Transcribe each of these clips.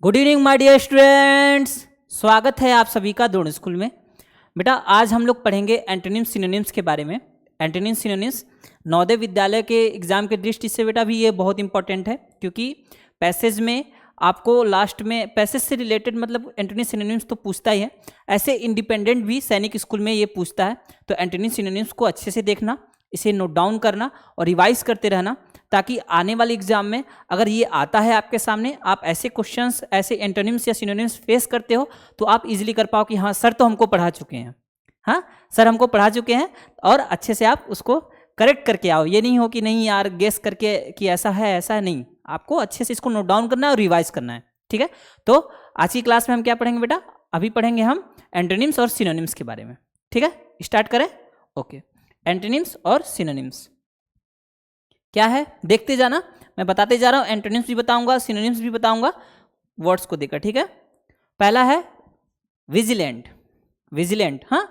Good evening my dear students. स्वागत है आप सभी का द्रोण स्कूल में। बेटा आज हम लोग पढ़ेंगे एंटोनिम्स सिनोनिम्स के बारे में। एंटोनिम्स सिनोनिम्स नवोदय विद्यालय के एग्जाम के दृष्टि से बेटा भी ये बहुत इंपॉर्टेंट है, क्योंकि पैसेज में आपको लास्ट में पैसेज से रिलेटेड मतलब एंटोनिम्स सिनोनिम्स तो पूछता ही है, ऐसे इंडिपेंडेंट भी सैनिक स्कूल में ये पूछता है। तो एंटोनिम्स सिनोनिम्स को अच्छे से देखना, इसे नोट डाउन करना और रिवाइज करते रहना, ताकि आने वाले एग्जाम में अगर ये आता है आपके सामने, आप ऐसे क्वेश्चंस ऐसे एंटोनिम्स या सिनोनिम्स फेस करते हो तो आप इजीली कर पाओ कि हाँ सर तो हमको पढ़ा चुके हैं, हाँ सर हमको पढ़ा चुके हैं, और अच्छे से आप उसको करेक्ट करके आओ। ये नहीं हो कि नहीं यार गेस करके कि ऐसा है नहीं, आपको अच्छे से इसको नोट डाउन करना है और रिवाइज करना है। ठीक है, तो आज की क्लास में हम क्या पढ़ेंगे बेटा? अभी पढ़ेंगे हम एंटोनिम्स और सिनोनिम्स के बारे में। ठीक है, स्टार्ट करें। ओके, एंटोनिम्स और सिनोनिम्स क्या है देखते जाना, मैं बताते जा रहा हूं। एंटोनिम्स भी बताऊंगा, सिनोनिम्स भी बताऊंगा वर्ड्स को देकर। ठीक है, पहला है विजिलेंट। विजिलेंट, हाँ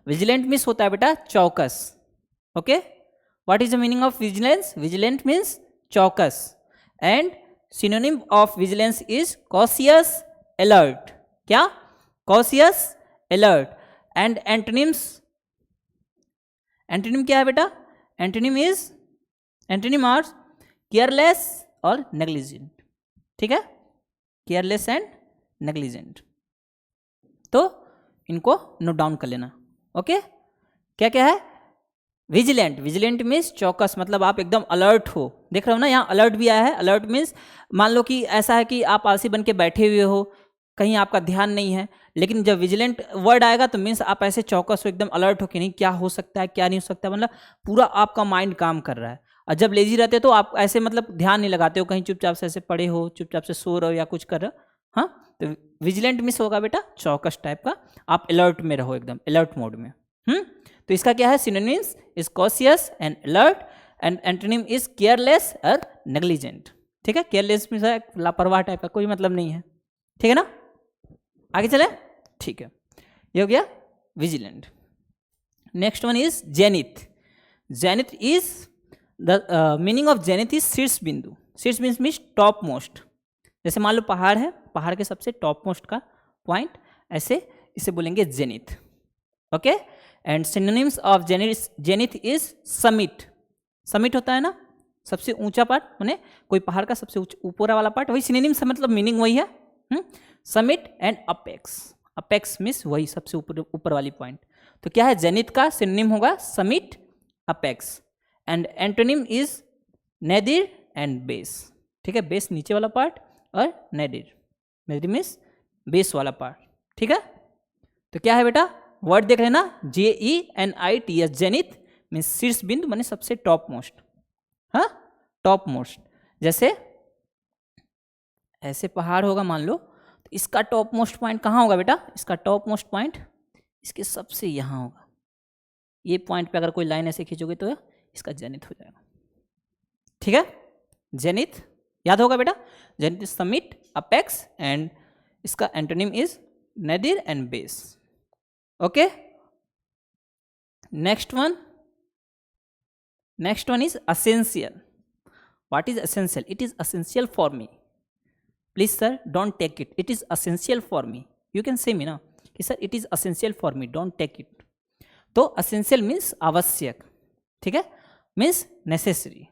विजिलेंट मीन्स होता है बेटा चौकस। Okay, what is the meaning of vigilance? Vigilant means चौकस, and synonym of vigilance is cautious alert. क्या? Cautious alert. And antonyms, antonym क्या है बेटा? Antonym is, antonym are careless और नेग्लिजेंट। ठीक है, केयरलेस एंड नेग्लिजेंट, तो इनको नोट डाउन कर लेना। ओके, क्या क्या है? विजिलेंट, विजिलेंट मीन्स चौकस, मतलब आप एकदम अलर्ट हो। देख रहे हो ना, यहाँ अलर्ट भी आया है। अलर्ट मीन्स मान लो कि ऐसा है कि आप आलसी बन के बैठे हुए हो, कहीं आपका ध्यान नहीं है, लेकिन जब विजिलेंट वर्ड आएगा तो मीन्स आप ऐसे चौकस हो, एकदम अलर्ट हो कि नहीं क्या हो सकता है क्या नहीं हो सकता, मतलब पूरा आपका माइंड काम कर रहा है। और जब लेजी रहते हो तो आप ऐसे मतलब ध्यान नहीं लगाते हो, कहीं चुपचाप से ऐसे पड़े हो, चुपचाप से सो रहे हो या कुछ कर रहे हो। हाँ, तो विजिलेंट मिस होगा बेटा चौकस टाइप का, आप अलर्ट में रहो, एकदम अलर्ट मोड में। तो इसका क्या है? Synonyms is cautious and alert, and antonym is careless और नेग्लिजेंट। ठीक है, केयरलेस मीन्स लापरवाह टाइप का, कोई मतलब नहीं है। ठीक है ना, आगे चले। ठीक है, ये हो गया vigilant. Next one is zenith. Zenith is the meaning of zenith is शीर्ष बिंदु। शीर्ष बिंदु मीन्स टॉप मोस्ट। जैसे मान लो पहाड़ है, पहाड़ के सबसे टॉप मोस्ट का पॉइंट, ऐसे इसे बोलेंगे zenith. Okay, and synonyms of zenith is summit. Summit होता है ना सबसे ऊंचा पार्ट, माने कोई पहाड़ का सबसे ऊपर वाला पार्ट, वही सिनोनिम्स मतलब मीनिंग वही है। Summit and apex. Apex means वही सबसे ऊपर वाली पॉइंट। तो क्या है? जेनिथ का सिनोनिम होगा summit, apex. And antonym is nadir and base. ठीक है, बेस नीचे वाला पार्ट और नेदिर, नेदिर मीन्स बेस वाला पार्ट। ठीक है, तो क्या है बेटा? वर्ड देख लेना, JENITH। जेनिथ मीन्स शीर्ष बिंदु, माने सबसे टॉप मोस्ट। हाँ, टॉप मोस्ट। जैसे ऐसे पहाड़ होगा मान लो, तो इसका टॉप मोस्ट पॉइंट कहाँ होगा बेटा? इसका टॉप मोस्ट पॉइंट इसके सबसे यहाँ होगा। ये पॉइंट पे अगर कोई लाइन ऐसे खींचोगे तो इसका जेनिथ हो जाएगा। ठीक है, जेनिथ याद होगा बेटा। Zenith is summit, apex, and इसका antonym is nadir and base. Okay, next one is essential. What is essential? It is essential for me. Please sir, don't take it. It is essential for me. You can say me ना कि sir it is essential for me, don't take it. तो essential means आवश्यक। ठीक है, means necessary.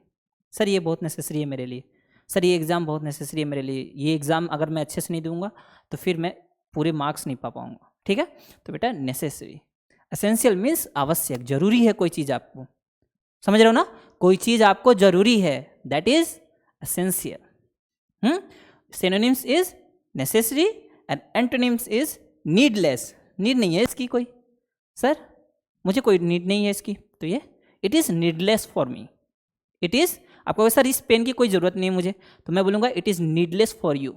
Sir ये बहुत necessary है मेरे लिए, सर ये एग्ज़ाम बहुत नेसेसरी है मेरे लिए, ये एग्ज़ाम अगर मैं अच्छे से नहीं दूंगा तो फिर मैं पूरे मार्क्स नहीं पा पाऊंगा। ठीक है, तो बेटा नेसेसरी। एसेंशियल मीन्स आवश्यक, जरूरी है कोई चीज़ आपको, समझ रहे हो ना, कोई चीज़ आपको जरूरी है, that is essential. Synonyms is necessary and antonyms is needless. Need नहीं है इसकी कोई, सर मुझे कोई नीड नहीं है इसकी, तो ये it is needless for me. It is, आपको सर इस पेन की कोई ज़रूरत नहीं है मुझे, तो मैं बोलूँगा it is needless for you,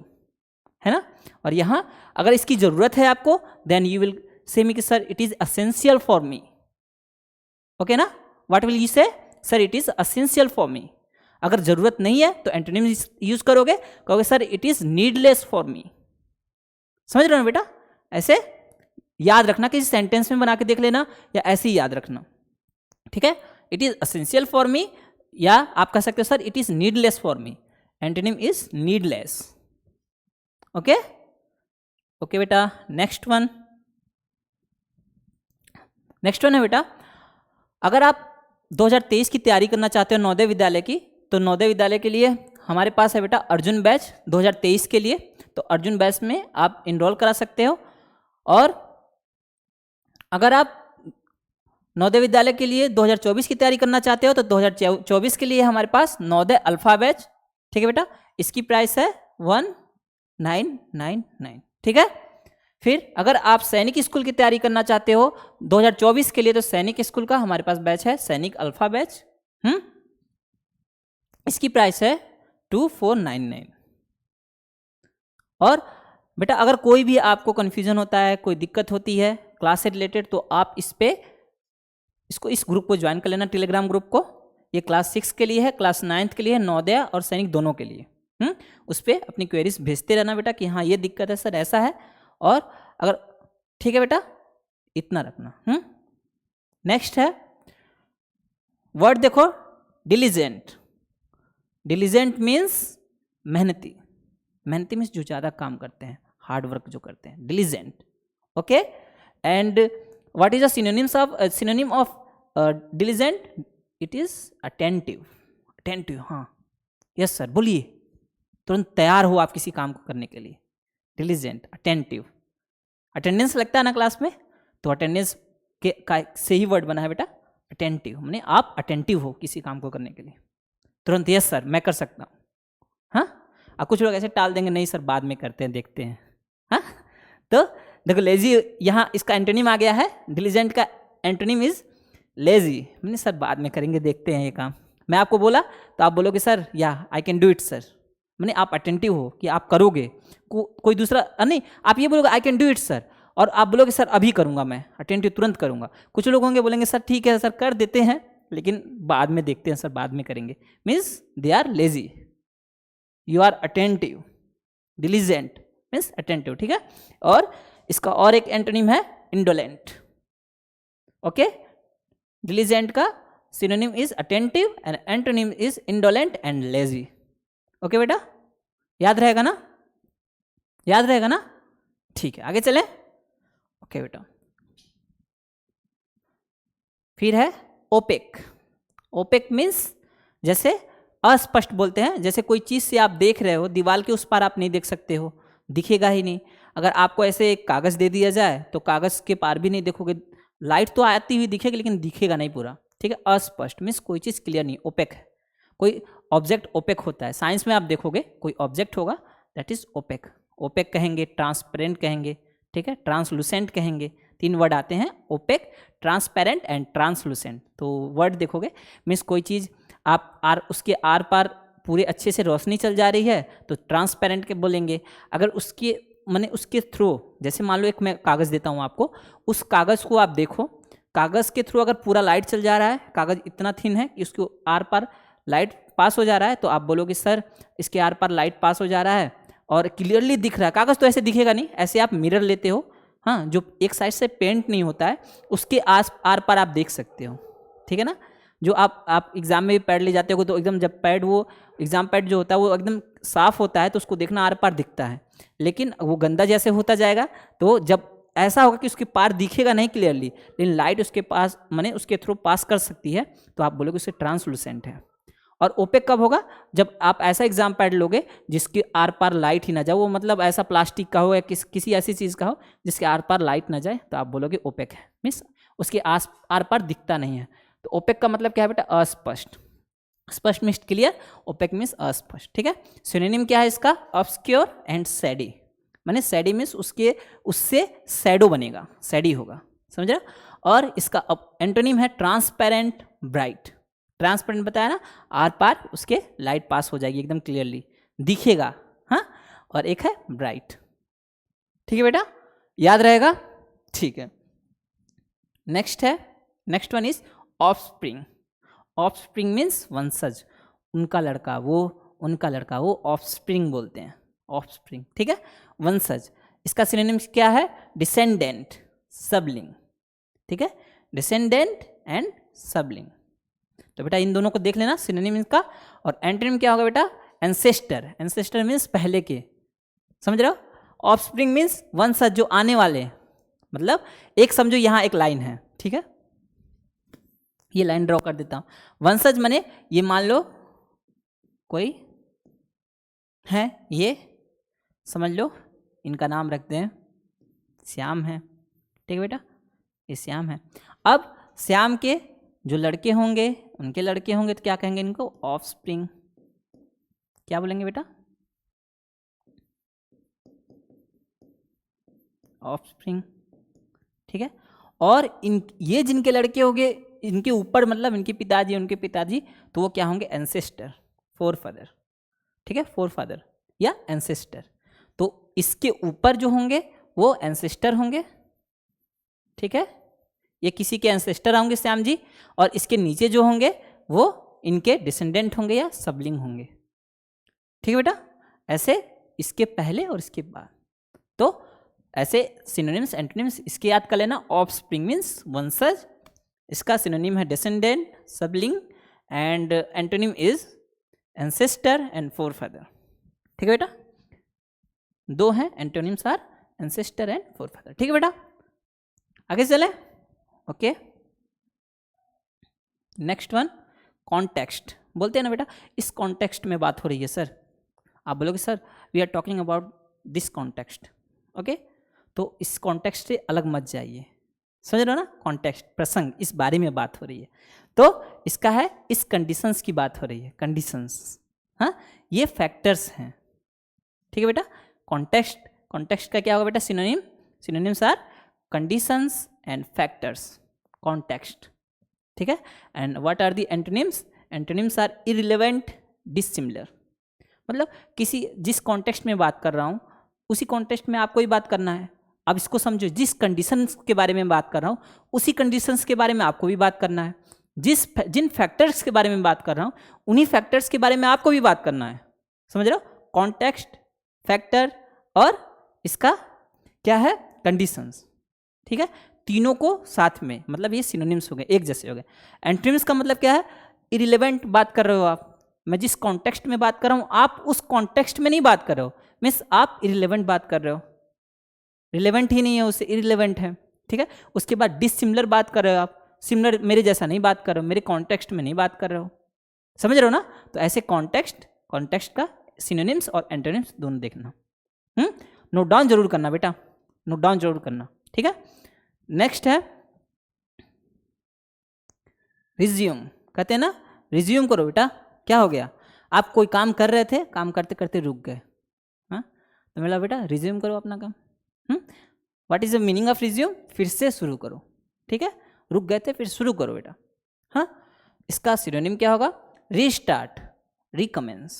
है ना। और यहाँ अगर इसकी ज़रूरत है आपको, देन यू विल से मी कि sir it is essential for me. Okay ना, व्हाट विल यू से? Sir it is essential for me. अगर ज़रूरत नहीं है तो एंटोनिम यूज करोगे, कहोगे sir it is needless for me. समझ रहे हो बेटा, ऐसे याद रखना, किसी सेंटेंस में बना के देख लेना या ऐसे ही याद रखना। ठीक है, it is essential for me, या आप कह सकते हो sir it is needless for me. Antonym is needless. Okay okay बेटा, नेक्स्ट वन है बेटा, अगर आप 2023 की तैयारी करना चाहते हो नवोदय विद्यालय की, तो नवोदय विद्यालय के लिए हमारे पास है बेटा अर्जुन बैच 2023 के लिए। तो अर्जुन बैच में आप इनरोल करा सकते हो। और अगर आप नवोदय विद्यालय के लिए 2024 की तैयारी करना चाहते हो तो 2024 के लिए हमारे पास नवोदय अल्फा बैच, ठीक है बेटा, इसकी प्राइस है 1999, ठीक है। फिर अगर आप सैनिक स्कूल की तैयारी करना चाहते हो 2024 के लिए, तो सैनिक स्कूल का हमारे पास बैच है सैनिक अल्फा बैच, इसकी प्राइस है 2499। और बेटा अगर कोई भी आपको कन्फ्यूजन होता है, कोई दिक्कत होती है क्लास से रिलेटेड, तो आप इस ग्रुप को ज्वाइन कर लेना, टेलीग्राम ग्रुप को। ये क्लास 6 के लिए है, क्लास 9th के लिए है, नवोदय और सैनिक दोनों के लिए। उस पर अपनी क्वेरीज भेजते रहना बेटा कि हाँ ये दिक्कत है सर, ऐसा है। और अगर ठीक है बेटा, इतना रखना। नेक्स्ट है वर्ड, देखो डिलीजेंट। डिलीजेंट मीन्स मेहनती, मेहनती मीन्स जो ज़्यादा काम करते हैं, हार्ड वर्क जो करते हैं, diligent, okay. And what is the synonym of diligent? It is attentive. Attentive, हाँ यस सर, बोलिए, तुरंत तैयार हो आप किसी काम को करने के लिए। Diligent, attentive. अटेंडेंस लगता है ना क्लास में, तो अटेंडेंस के से ही वर्ड बना है बेटा अटेंटिव, माने आप अटेंटिव हो किसी काम को करने के लिए, तुरंत यस सर मैं कर सकता हूँ। हाँ, अब कुछ लोग ऐसे टाल देंगे, नहीं सर बाद में करते हैं, देखते हैं। हाँ, तो देखो लेजी, यहाँ इसका एंटोनिम आ गया है, डिलीजेंट का एंटोनिम इज लेजी, मैंने सर बाद में करेंगे, देखते हैं ये काम। मैं आपको बोला तो आप बोलोगे सर या I can do it sir, मैंने आप अटेंटिव हो कि आप करोगे। कोई दूसरा नहीं, आप ये बोलोगे I can do it sir, और आप बोलोगे सर अभी करूँगा, मैं अटेंटिव तुरंत करूँगा। कुछ लोग होंगे बोलेंगे सर ठीक है सर कर देते हैं, लेकिन बाद में देखते हैं सर, बाद में करेंगे, means they are lazy. You are attentive, diligent means attentive, ठीक है। और इसका और एक एंटोनिम है इंडोलेंट, ओके। डिलीजेंट का synonym is attentive and antonym is indolent and lazy, okay बेटा, याद रहेगा ना, याद रहेगा ना, ठीक है आगे चलें। ओके बेटा, फिर है ओपेक। ओपेक मीन्स जैसे अस्पष्ट बोलते हैं, जैसे कोई चीज़ से आप देख रहे हो, दीवार के उस पार आप नहीं देख सकते हो, दिखेगा ही नहीं। अगर आपको ऐसे एक कागज़ दे दिया जाए तो कागज़ के पार भी नहीं देखोगे, लाइट तो आती हुई दिखेगी लेकिन दिखेगा नहीं पूरा, ठीक है। अस्पष्ट मीन्स कोई चीज़ क्लियर नहीं, ओपेक है। कोई ऑब्जेक्ट ओपेक होता है, साइंस में आप देखोगे कोई ऑब्जेक्ट होगा दैट इज ओपेक। ओपेक कहेंगे, ट्रांसपेरेंट कहेंगे, ठीक है, ट्रांसलूसेंट कहेंगे, 3 वर्ड आते हैं, ओपेक, ट्रांसपेरेंट एंड ट्रांसलूसेंट। तो वर्ड देखोगे मीन्स कोई चीज़ आप उसके आर पार पूरे अच्छे से रोशनी चल जा रही है तो ट्रांसपेरेंट के बोलेंगे। अगर उसके माने उसके थ्रू, जैसे मान लो एक मैं कागज़ देता हूँ आपको, उस कागज़ को आप देखो, कागज़ के थ्रू अगर पूरा लाइट चल जा रहा है, कागज़ इतना थिन है कि उसके आर पार लाइट पास हो जा रहा है, तो आप बोलोगे सर इसके आर पार लाइट पास हो जा रहा है और क्लियरली दिख रहा है। कागज़ तो ऐसे दिखेगा नहीं, ऐसे आप मिरर लेते हो, हाँ, जो एक साइड से पेंट नहीं होता है उसके आर पार आप देख सकते हो, ठीक है ना। जो आप एग्जाम में भी पैड ले जाते हो तो एकदम जब पैड, वो एग्जाम पैड जो होता है वो एकदम साफ होता है तो उसको देखना आर पार दिखता है, लेकिन वो गंदा जैसे होता जाएगा तो जब ऐसा होगा कि उसके पार दिखेगा नहीं क्लियरली, लेकिन लाइट उसके पास माने उसके थ्रू पास कर सकती है, तो आप बोलोगे उसे ट्रांसलूसेंट है। और ओपेक कब होगा? जब आप ऐसा एग्जाम पैड लोगे जिसके आर पार लाइट ही ना जाए, वो मतलब ऐसा प्लास्टिक का हो या किसी ऐसी चीज़ का हो जिसके आर पार लाइट ना जाए, तो आप बोलोगे ओपेक है, मीन्स उसके आर पार दिखता नहीं है। तो ओपेक का मतलब क्या है बेटा? अस्पष्ट। स्पष्ट मीन्स क्लियर, ओपेक मीन्स अस्पष्ट, ठीक है। सिनोनिम क्या है इसका? ऑब्सक्योर एंड सैडी, माने सैडी मीन्स उससे शैडो बनेगा, सैडी होगा, समझ रहे? और इसका एंटोनिम है ट्रांसपेरेंट ब्राइट। ट्रांसपेरेंट बताया ना, आर पार उसके लाइट पास हो जाएगी, एकदम क्लियरली दिखेगा, हाँ। और एक है ब्राइट, ठीक है बेटा, याद रहेगा, ठीक है। Next one is offspring. Offspring means वंशज, उनका लड़का वो ऑफस्प्रिंग बोलते हैं, ऑफस्प्रिंग, ठीक है, वंशज। इसका सिनोनिम्स क्या है? डिसेंडेंट, सबलिंग, ठीक है, डिसेंडेंट एंड सबलिंग। तो बेटा इन दोनों को देख लेना सिनोनिम इनका। और एंटोनिम क्या होगा बेटा? एंसेस्टर। एंसेस्टर मीन्स पहले के, समझ रहे हो? ऑफस्प्रिंग मीन्स वंशज, जो आने वाले हैं। मतलब एक समझो यहाँ एक लाइन है, ठीक है, ये लाइन ड्रॉ कर देता हूँ। वंशज माने ये मान लो कोई है, ये समझ लो इनका नाम रखते हैं श्याम है, ठीक है बेटा, ये श्याम है। अब श्याम के जो लड़के होंगे, उनके लड़के होंगे, तो क्या कहेंगे इनको? ऑफस्प्रिंग। क्या बोलेंगे बेटा? ऑफस्प्रिंग, ठीक है। और इन ये जिनके लड़के होंगे, इनके ऊपर मतलब इनके पिताजी, उनके पिताजी, तो वो क्या होंगे? एंसेस्टर, फोर फादर, ठीक है, फोर फादर या एंसेस्टर। तो इसके ऊपर जो होंगे वो एंसेस्टर होंगे, ठीक है, ये किसी के एंसेस्टर होंगे श्याम जी। और इसके नीचे जो होंगे वो इनके डिसेंडेंट होंगे या सबलिंग होंगे, ठीक है बेटा। ऐसे इसके पहले और इसके बाद, तो ऐसे सिनोनिम्स एंटोनिम्स इसके याद कर लेना। ऑफस्प्रिंग मीन्स वंशज, इसका सिनोनिम है descendant, sibling, and antonym is ancestor and forefather, ठीक है बेटा। दो हैं antonyms are ancestor and forefather, ठीक है बेटा। आगे चले, ओके। नेक्स्ट वन कॉन्टेक्स्ट बोलते हैं ना बेटा, इस कॉन्टेक्स्ट में बात हो रही है सर। आप बोलोगे sir we are talking about this context, okay. तो इस कॉन्टेक्स्ट से अलग मत जाइए, समझ रहे हो ना? कॉन्टेक्स्ट, प्रसंग, इस बारे में बात हो रही है। तो इसका है इस कंडीशंस की बात हो रही है, कंडीशंस, हाँ, ये फैक्टर्स हैं, ठीक है बेटा। कॉन्टेक्स्ट, कॉन्टेक्स्ट का क्या होगा बेटा? Synonym, synonyms are conditions and factors, context, ठीक है। And what are the antonyms? Antonyms are irrelevant, dissimilar. मतलब किसी जिस कॉन्टेक्स्ट में बात कर रहा हूँ उसी कॉन्टेक्स्ट में आपको ही बात करना है। अब इसको समझो, जिस कंडीशंस के बारे में बात कर रहा हूँ उसी कंडीशंस के बारे में आपको भी बात करना है। जिन फैक्टर्स के बारे में बात कर रहा हूँ उन्हीं फैक्टर्स के बारे में आपको भी बात करना है, समझ रहे हो? कॉन्टेक्स्ट, फैक्टर और इसका क्या है? कंडीशंस, ठीक है। तीनों को साथ में, मतलब ये सिनोनिम्स हो गए, एक जैसे हो गए। एंटोनिम्स का मतलब क्या है? इररिलेवेंट बात कर रहे हो आप। मैं जिस कॉन्टेक्स्ट में बात कर रहा हूँ आप उस कॉन्टेक्स्ट में नहीं बात कर रहे हो, मीन्स आप इररिलेवेंट बात कर रहे हो, रिलेवेंट ही नहीं है, उससे इररिलेवेंट है, ठीक है। उसके बाद डिसिमिलर बात कर रहे हो आप, सिमिलर मेरे जैसा नहीं बात कर रहे हो, मेरे कॉन्टेक्स्ट में नहीं बात कर रहे हो, समझ रहे हो ना? तो ऐसे कॉन्टेक्स्ट, कॉन्टेक्स्ट का सिनोनिम्स और एंटोनिम्स दोनों देखना। नोट डाउन जरूर करना बेटा, नोट डाउन जरूर करना, ठीक है। नेक्स्ट है रिज्यूम, कहते हैं ना, रिज्यूम करो बेटा। क्या हो गया? आप कोई काम कर रहे थे, काम करते करते रुक गए, हाँ, तो बोला बेटा रिज्यूम करो अपना काम। What is the meaning of resume? फिर से शुरू करो, ठीक है। रुक गए थे, फिर शुरू करो बेटा, हाँ। इसका सिनोनिम क्या होगा? रीस्टार्ट, रिकमेंस,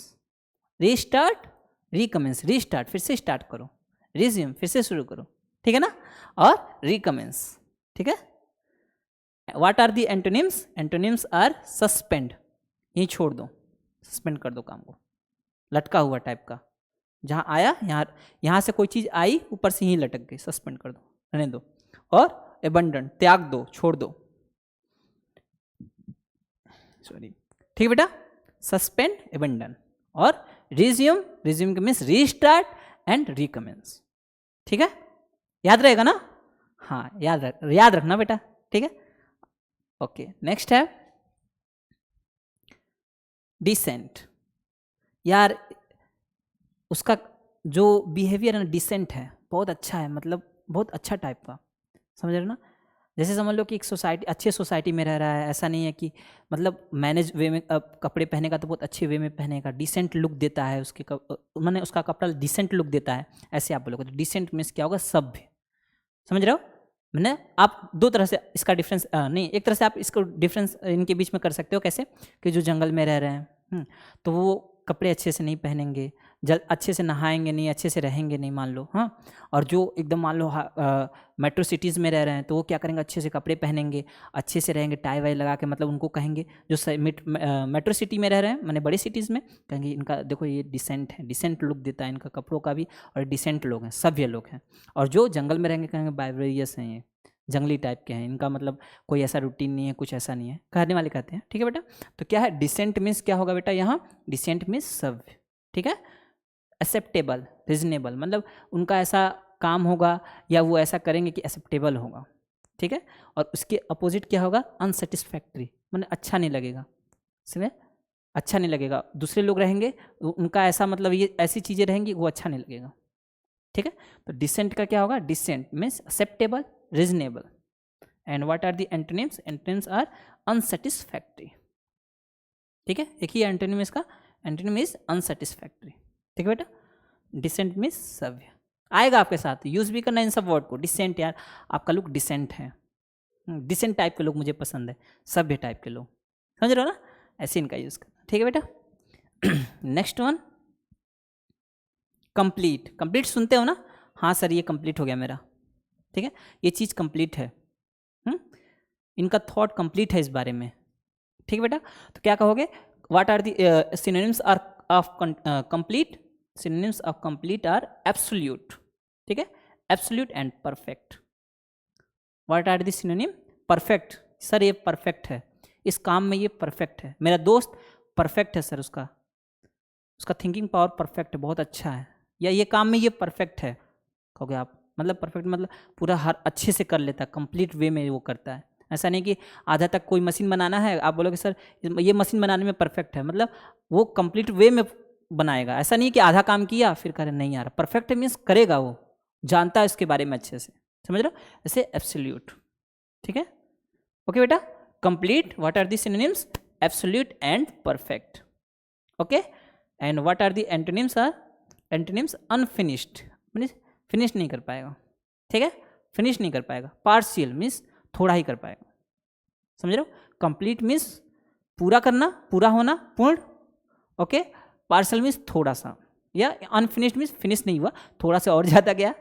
रीस्टार्ट, रिकमेंस, रीस्टार्ट फिर से स्टार्ट करो, रिज्यूम फिर से शुरू करो, ठीक है ना, और रिकमेंस, ठीक है। What are the antonyms? Antonyms are suspend, यहीं छोड़ दो, सस्पेंड कर दो काम को, लटका हुआ टाइप का, जहाँ आया यहाँ से कोई चीज़ आई ऊपर से ही लटक गई, सस्पेंड कर दो, रहने दो। और एबंडन, त्याग दो, छोड़ दो, सॉरी, ठीक है बेटा। Suspend, abandon. और रिज्यूम, रिज्यूम के मीन्स रीस्टार्ट एंड रिकमेंस, ठीक है। याद रहेगा ना? हाँ, याद रखना बेटा, ठीक है। ओके, नेक्स्ट है डिसेंट। यार उसका जो बिहेवियर है ना, डिसेंट है, बहुत अच्छा है, मतलब बहुत अच्छा टाइप का, समझ रहे हो ना? जैसे समझ लो कि एक सोसाइटी, अच्छे सोसाइटी में रह रहा है, ऐसा नहीं है कि मतलब मैनेज वे में कपड़े पहनेगा तो बहुत अच्छे वे में पहनेगा, डिसेंट लुक देता है उसके मैंने उसका कपड़ा डिसेंट लुक देता है, ऐसे आप बोलोगे। तो डिसेंट मीन्स क्या होगा? सभ्य, समझ रहे हो? मैंने आप दो तरह से इसका डिफरेंस नहीं, एक तरह से आप इसको डिफरेंस इनके बीच में कर सकते हो। कैसे? कि जो जंगल में रह रहे हैं तो वो कपड़े अच्छे से नहीं पहनेंगे, अच्छे से नहाएंगे नहीं, अच्छे से रहेंगे नहीं, मान लो, हाँ। और जो एकदम मान लो मेट्रो सिटीज़ में रह रहे हैं तो वो क्या करेंगे? अच्छे से कपड़े पहनेंगे, अच्छे से रहेंगे, टाई वाई लगा के, मतलब उनको कहेंगे जो मेट्रो सिटी में रह रहे हैं, मैंने बड़ी सिटीज़ में, कहेंगे इनका देखो ये डिसेंट है, डिसेंट लुक देता है इनका कपड़ों का भी, और डिसेंट लोग हैं, सभ्य लोग हैं। और जो जंगल में रहेंगे कहेंगे बाइबरियस हैं, ये जंगली टाइप के हैं, इनका मतलब कोई ऐसा रूटीन नहीं है, कुछ ऐसा नहीं है, कहने वाले कहते हैं, ठीक है बेटा। तो क्या है? डिसेंट मीन्स क्या होगा बेटा यहाँ? डिसेंट मीन्स सभ्य, ठीक है। एक्सेप्टेबल, रिजनेबल, मतलब उनका ऐसा काम होगा या वो ऐसा करेंगे कि एक्सेप्टेबल होगा, ठीक है। और उसके अपोजिट क्या होगा, अनसेटिस्फैक्ट्री, मतलब अच्छा नहीं लगेगा, समझे, अच्छा नहीं लगेगा। दूसरे लोग रहेंगे उनका ऐसा मतलब ये ऐसी चीज़ें रहेंगी वो अच्छा नहीं लगेगा, ठीक है। तो डिसेंट का क्या होगा, decent means acceptable, reasonable. And what are the antonyms, antonyms are unsatisfactory, ठीक है। एक ही एंटोनिम इसका, एंटोनिम इज अनसेटिस्फैक्ट्री, ठीक है बेटा। डिसेंट मीन्स सभ्य, आएगा आपके साथ, यूज भी करना इन सब वर्ड को। डिसेंट, यार आपका लुक डिसेंट है, डिसेंट टाइप के लोग मुझे पसंद है, सभ्य टाइप के लोग, समझ रहे हो ना, ऐसे इनका यूज करना, ठीक है बेटा। Next one, complete. कंप्लीट सुनते हो ना, हाँ सर ये कंप्लीट हो गया मेरा, ठीक है, ये चीज़ कंप्लीट है, इनका थॉट कंप्लीट है इस बारे में, ठीक है बेटा। तो क्या कहोगे, what are the synonyms are of complete, synonyms of complete are absolute, ठीक है, absolute and perfect. What are the synonym, perfect, sir ये परफेक्ट है, इस काम में ये परफेक्ट है, मेरा दोस्त परफेक्ट है सर, उसका थिंकिंग पावर परफेक्ट है, बहुत अच्छा है, या ये काम में ये परफेक्ट है, कहोगे आप, मतलब परफेक्ट मतलब पूरा हर अच्छे से कर लेता है, कंप्लीट वे में वो करता है। ऐसा नहीं कि आधा तक कोई मशीन बनाना है, आप बोलोगे सर ये मशीन बनाने में परफेक्ट है, मतलब वो कंप्लीट वे में बनाएगा। ऐसा नहीं कि आधा काम किया फिर करे नहीं आ रहा, परफेक्ट मीन्स करेगा, वो जानता है इसके बारे में अच्छे से, समझ रहे हो, ऐसे एब्सोल्यूट, ठीक है। ओके बेटा, complete, what are the synonyms, absolute and perfect, okay. And what are the antonyms, are antonyms unfinished, means finish नहीं कर पाएगा, ठीक है, फिनिश नहीं कर पाएगा। पार्शियल मीन्स थोड़ा ही कर पाएगा, समझ रहे हो। कंप्लीट मीन्स पूरा करना, पूरा होना, पूर्ण, ओके। पार्शियल मीन्स थोड़ा सा, या अनफिनिश्ड मीन्स फिनिश नहीं हुआ, थोड़ा सा और ज़्यादा गया,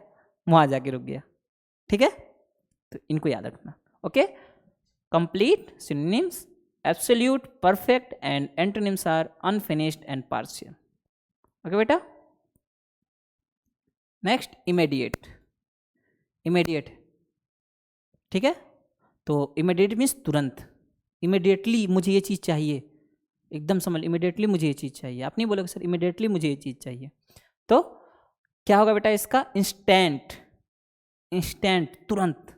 वहाँ जाके रुक गया, ठीक है। तो इनको याद रखना, okay. Complete, synonyms absolute, perfect, and antonyms are unfinished and partial, okay बेटा। नेक्स्ट, इमीडिएट, इमीडिएट, ठीक है। तो इमीडिएट मीन्स तुरंत, इमीडिएटली मुझे ये चीज़ चाहिए, एकदम समझ, इमीडिएटली मुझे ये चीज़ चाहिए, आप नहीं बोलोगे सर इमीडिएटली मुझे ये चीज़ चाहिए, तो क्या होगा बेटा इसका, इंस्टेंट, इंस्टेंट तुरंत,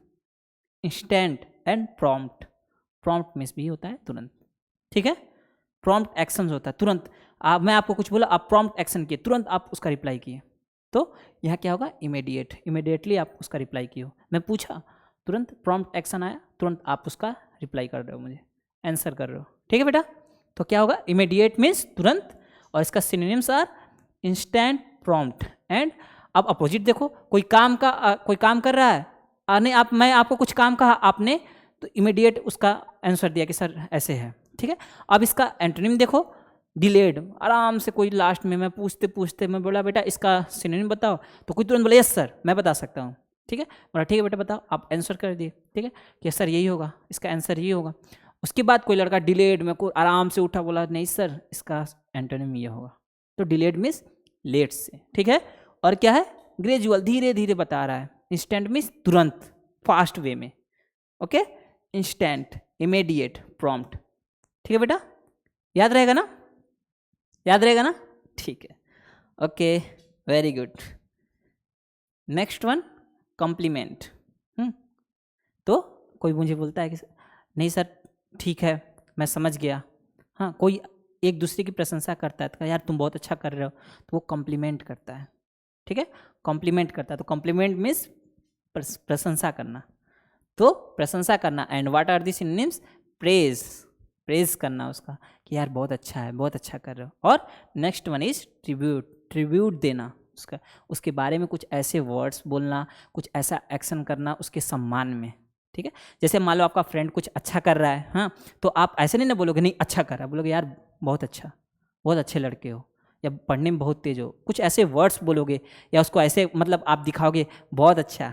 instant and prompt, prompt means भी होता है तुरंत, ठीक है। प्रॉम्प्ट एक्शन होता है तुरंत, मैं आपको कुछ बोला, आप प्रॉम्प्ट एक्शन किए, तुरंत आप उसका रिप्लाई किए, तो यहाँ क्या होगा, इमीडिएट, इमीडिएटली आप उसका रिप्लाई किए हो, मैं पूछा तुरंत प्रॉम्प्ट एक्शन आया, तुरंत आप उसका रिप्लाई कर रहे हो, मुझे आंसर कर रहे हो, ठीक है बेटा। तो क्या होगा, इमीडिएट मीन्स तुरंत, और इसका synonyms are instant, prompt and. अब अपोजिट देखो, कोई काम कर रहा है, नहीं आप, मैं आपको कुछ काम कहा आपने, तो इमीडिएट उसका आंसर दिया कि सर ऐसे है, ठीक है। अब इसका एंटोनिम देखो, डिलेड, आराम से कोई लास्ट में मैं पूछते पूछते मैं बोला बेटा इसका सिनोनिम बताओ, तो कोई तुरंत बोला यस सर मैं बता सकता हूँ, ठीक है, बोला ठीक है बेटा बताओ, आप आंसर कर दिए, ठीक है, कि सर यही होगा, इसका आंसर यही होगा। उसके बाद कोई लड़का डिलेड में कोई आराम से उठा, बोला नहीं सर इसका एंटोनिम ये होगा, तो डिलेड मीन्स लेट से, ठीक है। और क्या है, ग्रेजुअल, धीरे धीरे बता रहा है। इंस्टेंट मीन्स तुरंत, फास्ट वे में, ओके। इंस्टेंट, इमीडिएट, प्रॉम्प्ट, ठीक है बेटा, याद रहेगा ना, याद रहेगा ना, ठीक है, okay, very good. Next one, compliment. तो कोई मुझे बोलता है कि नहीं सर ठीक है मैं समझ गया, हाँ, कोई एक दूसरे की प्रशंसा करता है, तो यार तुम बहुत अच्छा कर रहे हो, तो वो कॉम्प्लीमेंट करता है, ठीक है, कॉम्प्लीमेंट करता है। तो कॉम्प्लीमेंट मीन्स प्रशंसा करना, तो प्रशंसा करना। And what are the synonyms, praise, praise करना उसका कि यार बहुत अच्छा है, बहुत अच्छा कर रहे हो। और next one is tribute, tribute देना उसका, उसके बारे में कुछ ऐसे वर्ड्स बोलना, कुछ ऐसा एक्शन करना उसके सम्मान में, ठीक है। जैसे मान लो आपका फ्रेंड कुछ अच्छा कर रहा है, हाँ, तो आप ऐसे नहीं ना बोलोगे नहीं अच्छा कर रहा है, बोलोगे यार बहुत अच्छा, बहुत अच्छे लड़के हो, या पढ़ने में बहुत तेज हो, कुछ ऐसे वर्ड्स बोलोगे, या उसको ऐसे मतलब आप दिखाओगे बहुत अच्छा,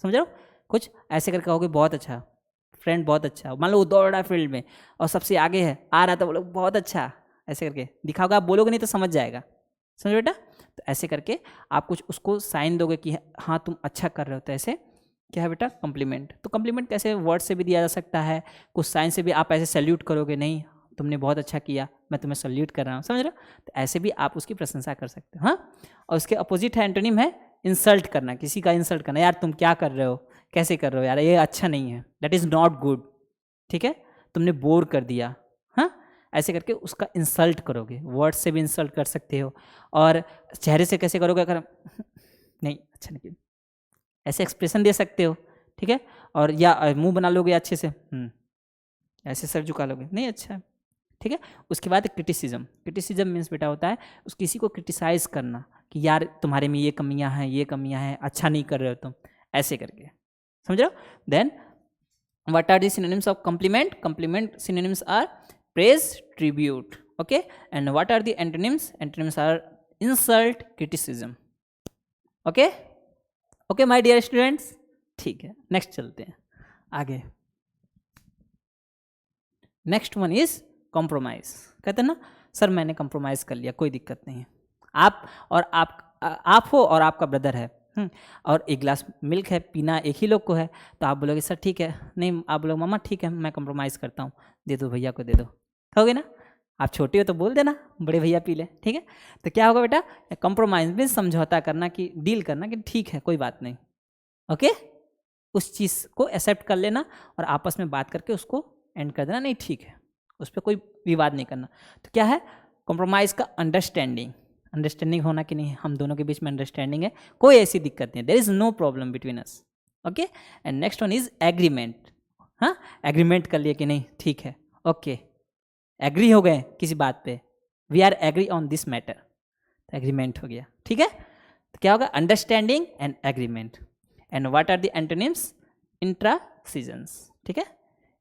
समझ रहे हो, कुछ ऐसे करके कहोगे बहुत अच्छा, फ्रेंड बहुत अच्छा, मान लो वो दौड़ रहा है फील्ड में और सबसे आगे है, आ रहा था, बोलो बहुत अच्छा, ऐसे करके दिखाओगे, आप बोलोगे नहीं तो समझ जाएगा, समझ बेटा। तो ऐसे करके आप कुछ उसको साइन दोगे कि हाँ तुम अच्छा कर रहे हो, तो ऐसे क्या है बेटा, कॉम्प्लीमेंट। तो कॉम्प्लीमेंट कैसे, वर्ड से भी दिया जा सकता है, कुछ साइन से भी, आप ऐसे सैल्यूट करोगे, नहीं तुमने बहुत अच्छा किया, मैं तुम्हें सल्यूट कर रहा हूँ, समझ रहे हो? तो ऐसे भी आप उसकी प्रशंसा कर सकते हो। हाँ, और उसके अपोजिट है एंटोनिम है इंसल्ट करना, किसी का इंसल्ट करना, यार तुम क्या कर रहे हो, कैसे कर रहे हो यार, ये अच्छा नहीं है, दैट इज़ नॉट गुड, ठीक है, तुमने बोर कर दिया। हाँ, ऐसे करके उसका इंसल्ट करोगे, वर्ड से भी इंसल्ट कर सकते हो, और चेहरे से कैसे करोगे, अगर नहीं अच्छा नहीं, ऐसे एक्सप्रेशन दे सकते हो, ठीक है, और या मुंह बना लोगे अच्छे से, ऐसे सर झुका लोगे, नहीं अच्छा है, ठीक है। उसके बाद क्रिटिसिज्म, क्रिटिसिज्म मीन्स बेटा होता है उस किसी को क्रिटिसाइज करना कि यार तुम्हारे में ये कमियां हैं, ये कमियां हैं, अच्छा नहीं कर रहे हो तुम, ऐसे करके, समझ रहे हो? Then what are the synonyms of compliment? Compliment synonyms are praise, tribute, okay, and what are the antonyms? Antonyms are insult, criticism, okay, okay my dear students, ठीक है, नेक्स्ट चलते हैं आगे। Next one is compromise. कहते हैं ना sir मैंने compromise कर लिया, कोई दिक्कत नहीं है, आप हो और आपका ब्रदर है, और एक गिलास मिल्क है, पीना एक ही लोग को है, तो आप बोलोगे सर ठीक है, नहीं आप बोलोगे मामा ठीक है मैं कॉम्प्रोमाइज़ करता हूँ, दे दो भैया को दे दो, हो गया ना, आप छोटे हो तो बोल देना बड़े भैया पी ले, ठीक है। तो क्या होगा बेटा, कॉम्प्रोमाइज़ में समझौता करना, कि डील करना कि ठीक है कोई बात नहीं, ओके, उस चीज़ को एक्सेप्ट कर लेना और आपस में बात करके उसको एंड कर देना, नहीं ठीक है, उस पर कोई विवाद नहीं करना। तो क्या है कॉम्प्रोमाइज़ का, अंडरस्टैंडिंग होना कि नहीं, हम दोनों के बीच में अंडरस्टैंडिंग है, कोई ऐसी दिक्कत नहीं, there is no problem between us, okay. And next one is agreement. हाँ, एग्रीमेंट कर लिए कि नहीं ठीक है, ओके, एग्री हो गए किसी बात पे, we are agree on this matter, agreement हो गया, ठीक है। तो क्या होगा, understanding and agreement. And what are the antonyms, intransigence, ठीक है,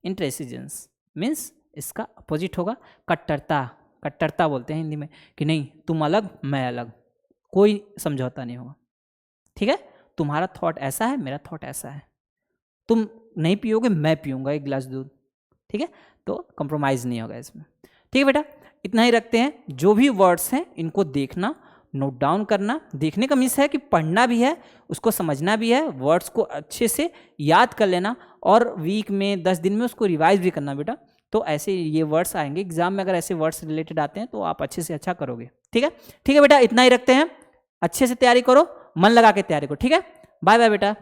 इंट्रासिजेंस मीन्स इसका अपोजिट होगा कट्टरता, कट्टरता बोलते हैं हिंदी में, कि नहीं तुम अलग मैं अलग, कोई समझौता नहीं होगा, ठीक है, तुम्हारा थॉट ऐसा है मेरा थॉट ऐसा है, तुम नहीं पियोगे मैं पीऊँगा एक गिलास दूध, ठीक है, तो कंप्रोमाइज़ नहीं होगा इसमें, ठीक है बेटा। इतना ही रखते हैं, जो भी वर्ड्स हैं इनको देखना, नोट डाउन करना, देखने का मीन्स है कि पढ़ना भी है, उसको समझना भी है, वर्ड्स को अच्छे से याद कर लेना, और वीक में 10 दिन में उसको रिवाइज भी करना बेटा। तो ऐसे ये वर्ड्स आएंगे एग्जाम में, अगर ऐसे वर्ड्स रिलेटेड आते हैं तो आप अच्छे से अच्छा करोगे, ठीक है। ठीक है बेटा, इतना ही रखते हैं, अच्छे से तैयारी करो, मन लगा के तैयारी करो, ठीक है। बाय बाय बेटा।